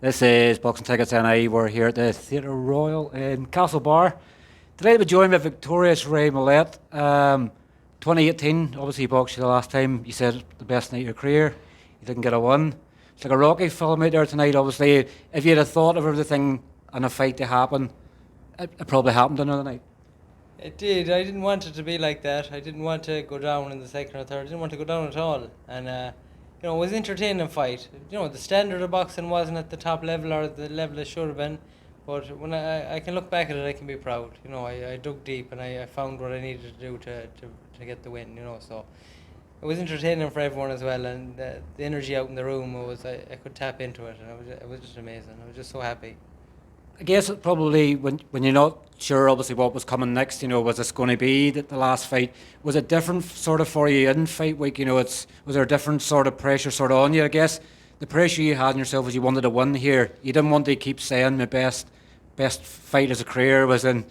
This is Boxing Tickets NI. We're here at the Theatre Royal in Castlebar. Today we're joined by victorious Ray Moylette. 2018, obviously you boxed the last time. You said the best night of your career. You didn't get a win. It's like a Rocky film out there tonight, obviously. If you had a thought of everything and a fight to happen, it probably happened another night. It did. I didn't want it to be like that. I didn't want to go down in the second or third. I didn't want to go down at all. And, it was an entertaining fight. The standard of boxing wasn't at the top level or the level it should have been. But when I can look back at it, I can be proud. I dug deep and I found what I needed to do to get the win, So it was entertaining for everyone as well. And the energy out in the room, I could tap into it. And it was just amazing. I was just so happy. I guess it probably when you're not sure, obviously, what was coming next, was this going to be the last fight? Was it different sort of for you in fight week? Was there a different sort of pressure sort of on you? I guess the pressure you had on yourself was you wanted to win here. You didn't want to keep saying my best fight as a career was in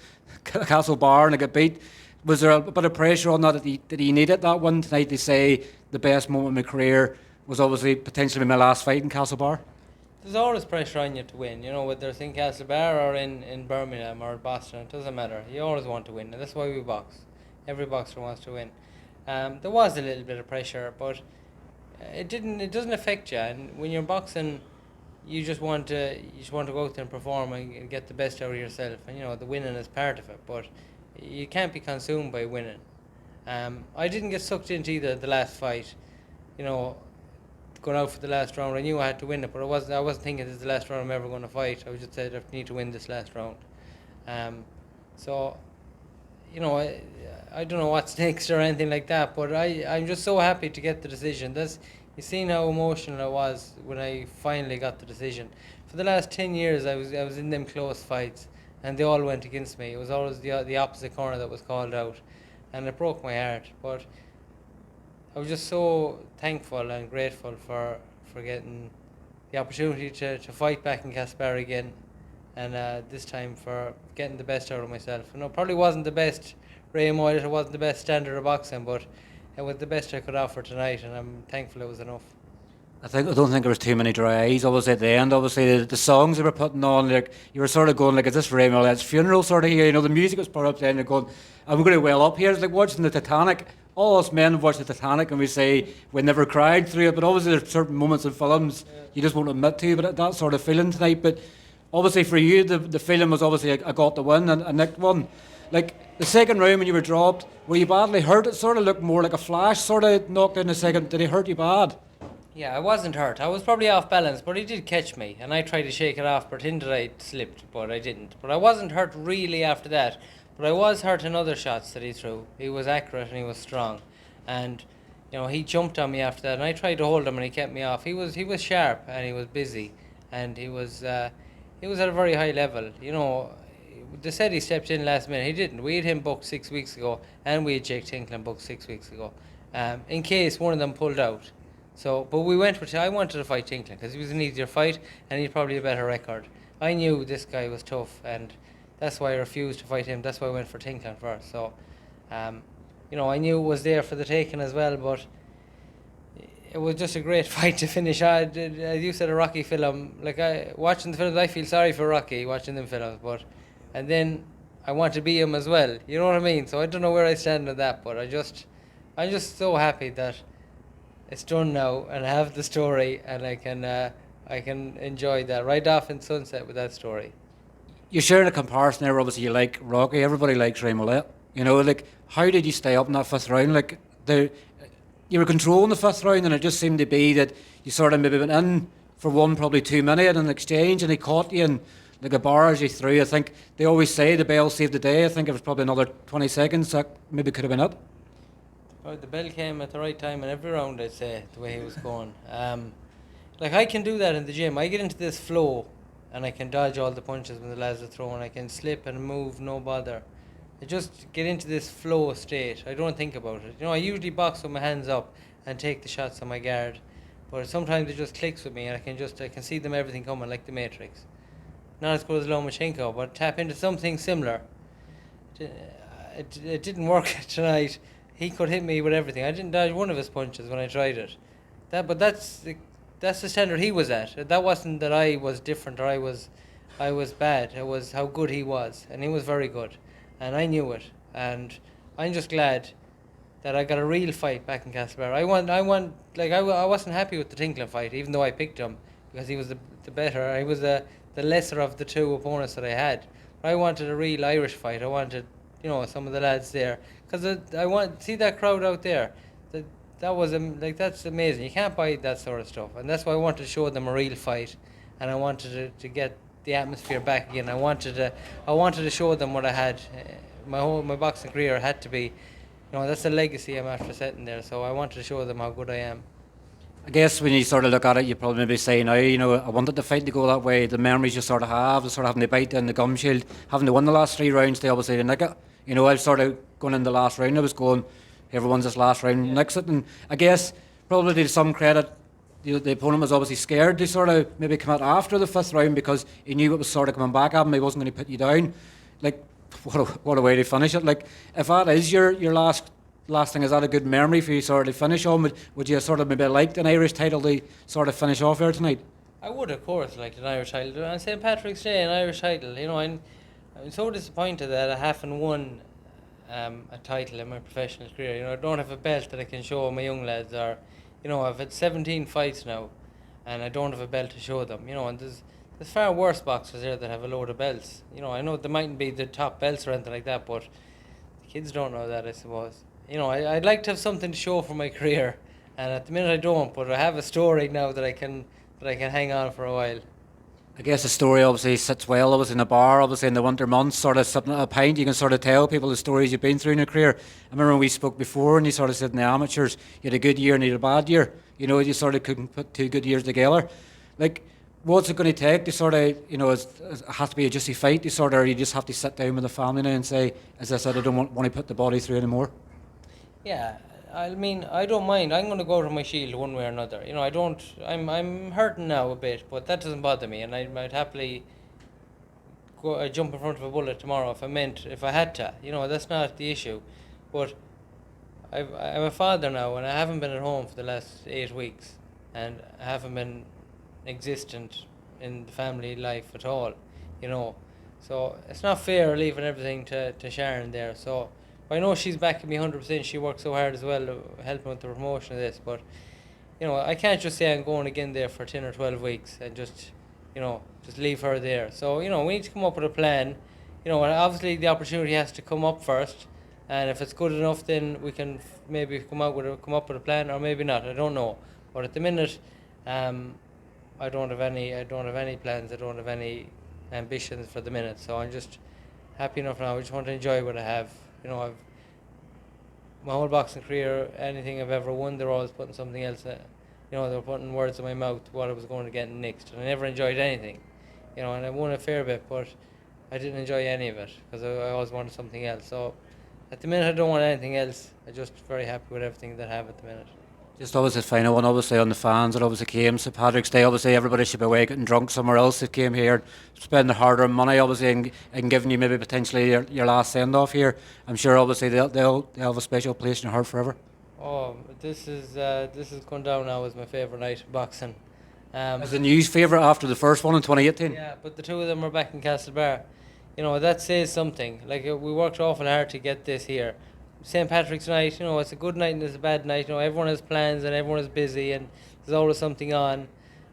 Castlebar and I got beat. Was there a bit of pressure on that that you needed that win tonight to say the best moment of my career was obviously potentially my last fight in Castlebar? There's always pressure on you to win, whether it's in Castlebar or in Birmingham or Boston, it doesn't matter. You always want to win, and that's why we box. Every boxer wants to win. There was a little bit of pressure, but it doesn't affect you. And when you're boxing, you just want to go out there and perform and get the best out of yourself. And the winning is part of it, but you can't be consumed by winning. I didn't get sucked into either the last fight, going out for the last round. I knew I had to win it, but I wasn't thinking this is the last round I'm ever going to fight. I was just said I need to win this last round. So, I don't know what's next or anything like that, but I'm just so happy to get the decision. You seen how emotional I was when I finally got the decision. For the last 10 years, I was in them close fights, and they all went against me. It was always the opposite corner that was called out, and it broke my heart. But I was just so thankful and grateful for getting the opportunity to fight back in Castlebar again, and this time for getting the best out of myself. It probably wasn't the best Ray Moylette, it wasn't the best standard of boxing, but it was the best I could offer tonight, and I'm thankful it was enough. I don't think there was too many dry eyes. Obviously, at the end, obviously the songs they were putting on, like you were sort of going, like, is this Ray Moylette's funeral sort of here? The music was put up there, and you're going, I'm going to well up here. It's like watching the Titanic. All us men watch the Titanic, and we say we never cried through it. But obviously, there's certain moments in films you just won't admit to. But that sort of feeling tonight. But obviously, for you, the feeling was obviously I got the win and Nick won. Like the second round when you were dropped, were you badly hurt? It sort of looked more like a flash, sort of knocked in the second. Did he hurt you bad? Yeah, I wasn't hurt. I was probably off balance, but he did catch me, and I tried to shake it off, pretended I slipped, but I didn't. But I wasn't hurt really after that. But I was hurt in other shots that he threw. He was accurate and he was strong, and he jumped on me after that, and I tried to hold him, and he kept me off. He was sharp and he was busy, and he was at a very high level. They said he stepped in last minute. He didn't. We had him booked 6 weeks ago, and we had Jake Tinkland booked 6 weeks ago, in case one of them pulled out. So, but we went with. I wanted to fight Tinkland because he was an easier fight and he'd probably a better record. I knew this guy was tough, and that's why I refused to fight him. That's why I went for Tinkland first. So, I knew it was there for the taking as well, but it was just a great fight to finish. As you said, a Rocky film. Like watching the films, I feel sorry for Rocky watching them films, and then I want to be him as well. You know what I mean? So I don't know where I stand on that, but I'm just so happy that it's done now, and I have the story, and I can enjoy that right off in sunset with that story. You're sharing a comparison there. Obviously, you like Rocky. Everybody likes Ray Moylette. Like how did you stay up in that fifth round? Like you were controlling the fifth round, and it just seemed to be that you sort of maybe went in for one, probably too many in an exchange, and he caught you and like a barrage you threw. I think they always say the bell saved the day. I think it was probably another 20 seconds that maybe could have been it. Oh, the bell came at the right time in every round, I'd say, the way he was going. I can do that in the gym. I get into this flow, and I can dodge all the punches when the lads are throwing. I can slip and move, no bother. I just get into this flow state. I don't think about it. I usually box with my hands up and take the shots on my guard, but sometimes it just clicks with me, and I can see everything coming like the Matrix. Not as good as Lomachenko, but tap into something similar. It didn't work tonight. He could hit me with everything. I didn't dodge one of his punches when I tried it. That's that's the standard he was at. That wasn't that I was different or I was bad. It was how good he was, and he was very good, and I knew it. And I'm just glad that I got a real fight back in Castlebar. I wasn't happy with the Tinkling fight, even though I picked him because he was the better. He was the lesser of the two opponents that I had. But I wanted a real Irish fight. I wanted, some of the lads there, because I want see that crowd out there. That was that's amazing. You can't buy that sort of stuff, and that's why I wanted to show them a real fight, and I wanted to get the atmosphere back again. I wanted to show them what I had. My boxing career had to be, that's the legacy I'm after setting there. So I wanted to show them how good I am. I guess when you sort of look at it, you probably maybe say now, I wanted the fight to go that way. The memories you sort of have, the sort of having to bite down the gum shield, having to win the last 3 rounds, they obviously didn't nick it. I was sort of going in the last round, I was going, whoever wins this last round nicks it. And I guess probably to some credit, the opponent was obviously scared to sort of maybe come out after the 5th round because he knew it was sort of coming back at him. He wasn't going to put you down. Like, what a way to finish it. Like, if that is your last thing, is that a good memory for you sort of to finish on? Would you sort of maybe liked an Irish title to sort of finish off there tonight? I would, of course, like an Irish title. On St. Patrick's Day, an Irish title. I'm so disappointed that I haven't won a title in my professional career. I don't have a belt that I can show my young lads. Or, I've had 17 fights now, and I don't have a belt to show them. And there's far worse boxers there that have a load of belts. I know they mightn't be the top belts or anything like that, but the kids don't know that, I suppose. I'd like to have something to show for my career, and at the minute I don't, but I have a story now that I can hang on for a while. I guess the story obviously sits well, obviously in a bar, obviously in the winter months, sort of sipping at a pint, you can sort of tell people the stories you've been through in your career. I remember when we spoke before and you sort of said in the amateurs, you had a good year and you had a bad year. You sort of couldn't put 2 good years together. Like, what's it going to take to sort of, it has to be a juicy fight to sort of, or you just have to sit down with the family now and say, as I said, I don't want to put the body through anymore? Yeah, I mean, I don't mind. I'm going to go to my shield one way or another. I'm hurting now a bit, but that doesn't bother me, and I'd happily go jump in front of a bullet tomorrow if I had to. That's not the issue. But I'm a father now, and I haven't been at home for the last 8 weeks, and I haven't been existent in the family life at all. So it's not fair leaving everything to Sharon there. So I know she's backing me 100%. She works so hard as well, helping with the promotion of this. But I can't just say I'm going again there for 10 or 12 weeks and just leave her there. So we need to come up with a plan. And obviously the opportunity has to come up first, and if it's good enough, then we can maybe come up with a plan, or maybe not. I don't know. But at the minute, I don't have any plans. I don't have any ambitions for the minute. So I'm just happy enough now. I just want to enjoy what I have. I've my whole boxing career, anything I've ever won, they're always putting something else. They're putting words in my mouth what I was going to get next, and I never enjoyed anything. And I won a fair bit, but I didn't enjoy any of it because I always wanted something else. So at the minute, I don't want anything else. I'm just very happy with everything that I have at the minute. Just obviously the final one, obviously on the fans that obviously came. St. Patrick's Day, obviously everybody should be away getting drunk somewhere else that came here, spending hard-earned money, obviously, and giving you maybe potentially your last send-off here. I'm sure obviously they'll have a special place in your heart forever. Oh, this is going down now as my favourite night of boxing. As a news favourite after the first one in 2018. Yeah, but the two of them are back in Castlebar. That says something. Like, we worked awful hard to get this here. St. Patrick's night, it's a good night and it's a bad night. Everyone has plans and everyone is busy and there's always something on.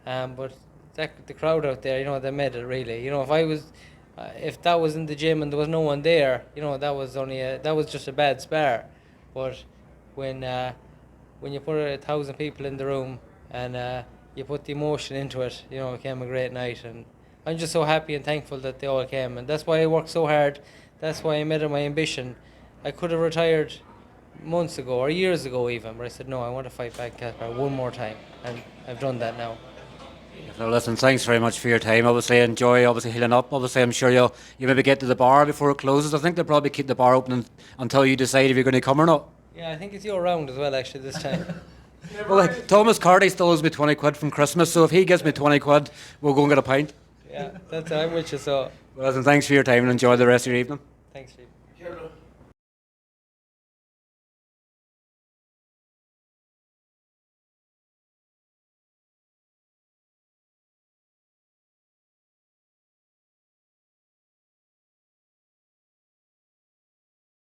But the crowd out there, they made it really. If that was in the gym and there was no one there, that was just a bad spar. But when you put 1,000 people in the room and you put the emotion into it, it became a great night. And I'm just so happy and thankful that they all came. And that's why I worked so hard. That's why I made it my ambition. I could have retired months ago or years ago even, but I said no, I want to fight back Castlebar one more time, and I've done that now. Well, listen, thanks very much for your time. Obviously, enjoy healing up. Obviously, I'm sure you maybe get to the bar before it closes. I think they'll probably keep the bar open until you decide if you're going to come or not. Yeah, I think it's your round as well, actually, this time. Well, Thomas Carty still owes me 20 quid from Christmas, so if he gives me 20 quid, we'll go and get a pint. Yeah, I'm with you, so. Well, listen, thanks for your time and enjoy the rest of your evening. Thanks, Steve.